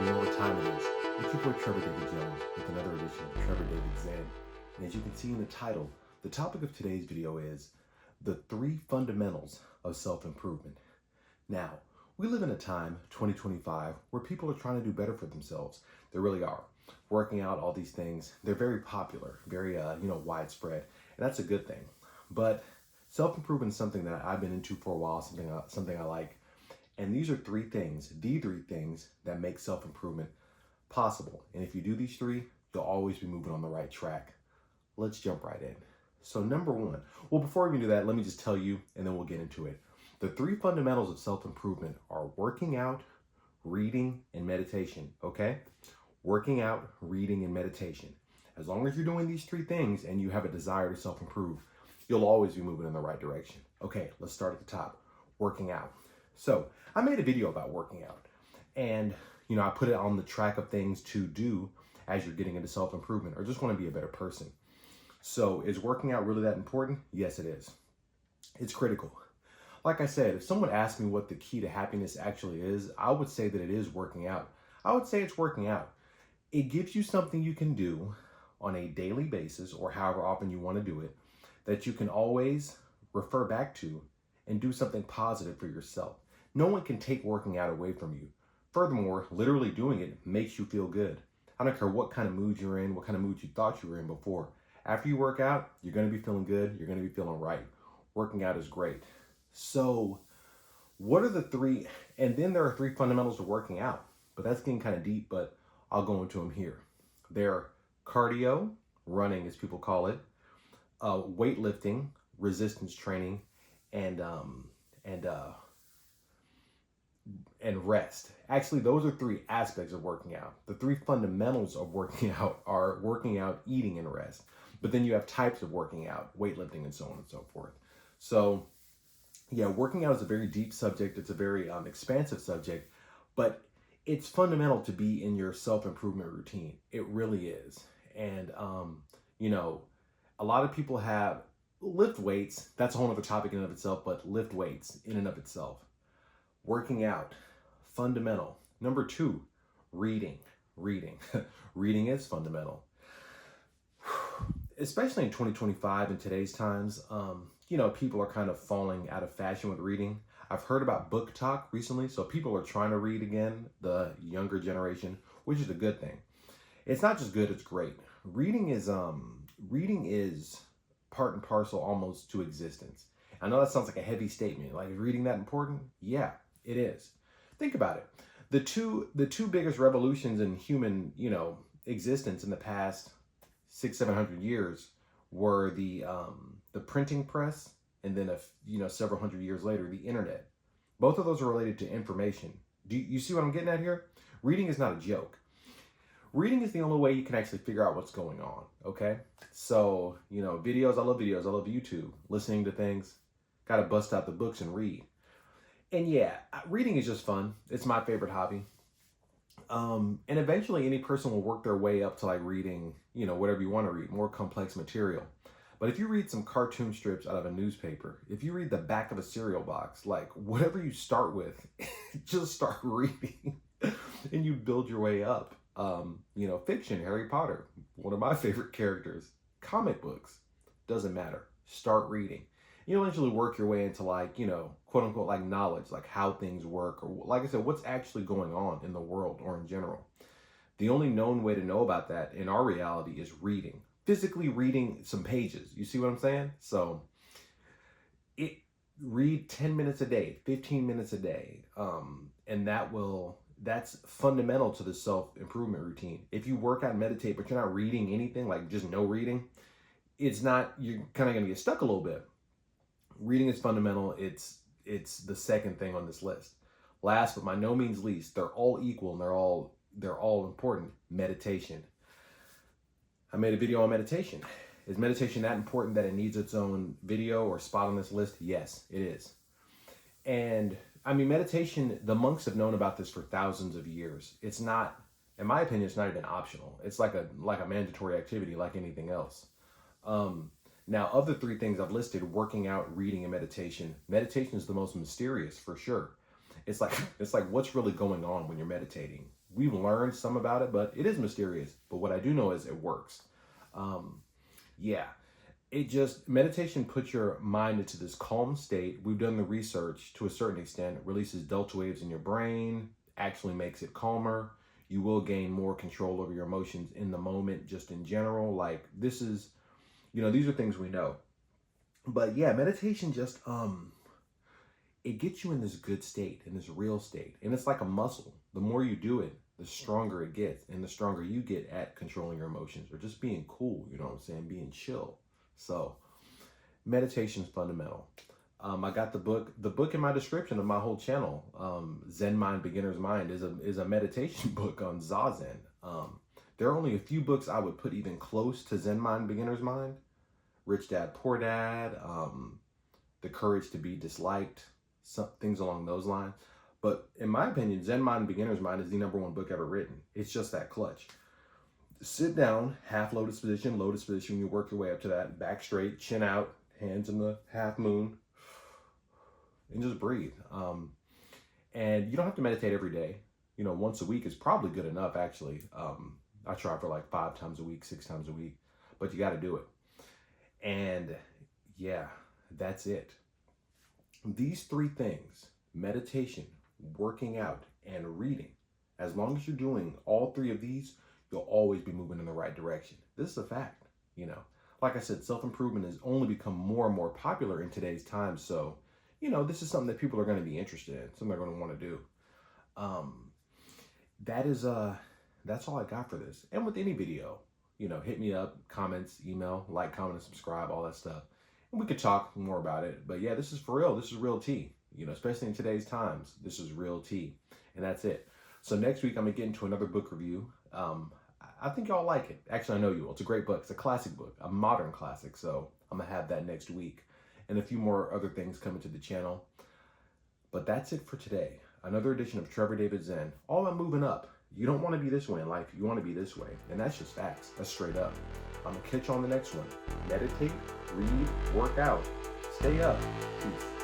You know what time it is. It's your boy Trevor David Jones with another edition of Trevor David Zen. And as you can see in the title, the topic of today's video is the 3 fundamentals of self-improvement. Now, we live in a time, 2025, where people are trying to do better for themselves. They really are. Working out, all these things, they're very popular, very widespread, and that's a good thing. But self-improvement is something that I've been into for a while, something I like. And these are the 3 things that make self-improvement possible. And if you do these 3, you'll always be moving on the right track. Let's jump right in. So number 1, well, before we do that, let me just tell you, and then we'll get into it. The 3 fundamentals of self-improvement are working out, reading, and meditation, okay? Working out, reading, and meditation. As long as you're doing these 3 things and you have a desire to self-improve, you'll always be moving in the right direction. Okay, let's start at the top. Working out. So I made a video about working out, and I put it on the track of things to do as you're getting into self-improvement or just want to be a better person. So is working out really that important? Yes, it is. It's critical. Like I said, if someone asked me what the key to happiness actually is, I would say that it is working out. I would say it's working out. It gives you something you can do on a daily basis or however often you want to do it that you can always refer back to and do something positive for yourself. No one can take working out away from you. Furthermore, literally doing it makes you feel good. I don't care what kind of mood you're in, what kind of mood you thought you were in before. After you work out, you're going to be feeling good. You're going to be feeling right. Working out is great. So what are the 3? And then there are 3 fundamentals of working out. But that's getting kind of deep, but I'll go into them here. They're cardio, running as people call it, weightlifting, resistance training, and rest. Actually, those are 3 aspects of working out. The 3 fundamentals of working out are working out, eating, and rest. But then you have types of working out, weightlifting, and so on and so forth. So yeah, working out is a very deep subject. It's a very expansive subject, but it's fundamental to be in your self-improvement routine. It really is. And, a lot of people have lift weights. That's a whole other topic in and of itself, but lift weights in and of itself. Working out, fundamental. Number 2, reading. Reading is fundamental. Especially in 2025 in today's times, people are kind of falling out of fashion with reading. I've heard about book talk recently, so people are trying to read again, the younger generation, which is a good thing. It's not just good, it's great. Reading is part and parcel almost to existence. I know that sounds like a heavy statement. Like, is reading that important? Yeah, it is. Think about it. The two biggest revolutions in human, existence in the past 600-700 years were the printing press, and then several hundred years later, the internet. Both of those are related to information. Do you see what I'm getting at here? Reading is not a joke. Reading is the only way you can actually figure out what's going on, okay? So, videos, I love videos. I love YouTube. Listening to things. Got to bust out the books and read. And yeah, reading is just fun. It's my favorite hobby. And eventually any person will work their way up to like reading, whatever you want to read, more complex material. But if you read some cartoon strips out of a newspaper, if you read the back of a cereal box, like whatever you start with, just start reading and you build your way up. Fiction, Harry Potter, one of my favorite characters, comic books, doesn't matter. Start reading. You'll eventually work your way into like, quote unquote, like knowledge, like how things work, or like I said, what's actually going on in the world or in general. The only known way to know about that in our reality is reading. Physically reading some pages. You see what I'm saying? So read 10 minutes a day, 15 minutes a day. And that's fundamental to the self-improvement routine. If you work out and meditate, but you're not reading anything, like just no reading, you're kind of going to get stuck a little bit. Reading is fundamental. It's the second thing on this list. Last, but by no means least, they're all equal and they're all important. Meditation. I made a video on meditation. Is meditation that important that it needs its own video or spot on this list? Yes, it is. And I mean, meditation, the monks have known about this for thousands of years. It's not, in my opinion, it's not even optional. It's like a mandatory activity like anything else. Now, of the 3 things I've listed, working out, reading, and meditation is the most mysterious for sure. It's like what's really going on when you're meditating? we've learned some about it, but it is mysterious. But what I do know is it works. Yeah, it just, meditation puts your mind into this calm state. We've done the research to a certain extent. It releases delta waves in your brain, actually makes it calmer. You will gain more control over your emotions in the moment, just in general. Like, this is, these are things we know. But yeah, meditation just, it gets you in this good state, in this real state. And it's like a muscle. The more you do it, the stronger it gets, and the stronger you get at controlling your emotions or just being cool, you know what I'm saying? Being chill. So meditation is fundamental. I got the book in my description of my whole channel. Zen Mind, Beginner's Mind is a meditation book on Zazen. There are only a few books I would put even close to Zen Mind, Beginner's Mind. Rich Dad, Poor Dad, The Courage to Be Disliked, some things along those lines. But in my opinion, Zen Mind, Beginner's Mind is the #1 book ever written. It's just that clutch. Sit down, half lotus position, you work your way up to that, back straight, chin out, hands in the half moon, and just breathe. And you don't have to meditate every day. Once a week is probably good enough, actually. I try for like 5 times a week, 6 times a week, but you got to do it. And yeah, that's it. These 3 things, meditation, working out, and reading, as long as you're doing all 3 of these, you'll always be moving in the right direction. This is a fact, Like I said, self-improvement has only become more and more popular in today's time. So, this is something that people are going to be interested in, something they're going to want to do. That's all I got for this. And with any video, hit me up, comments, email, like, comment, and subscribe, all that stuff. And we could talk more about it. But yeah, this is for real. This is real tea. Especially in today's times, this is real tea. And that's it. So next week, I'm going to get into another book review. I think y'all like it. Actually, I know you will. It's a great book. It's a classic book, a modern classic. So I'm going to have that next week. And a few more other things coming to the channel. But that's it for today. Another edition of Trevor David Zen. All about moving up. You don't want to be this way in life. You want to be this way. And that's just facts. That's straight up. I'm going to catch you on the next one. Meditate, read, work out. Stay up. Peace.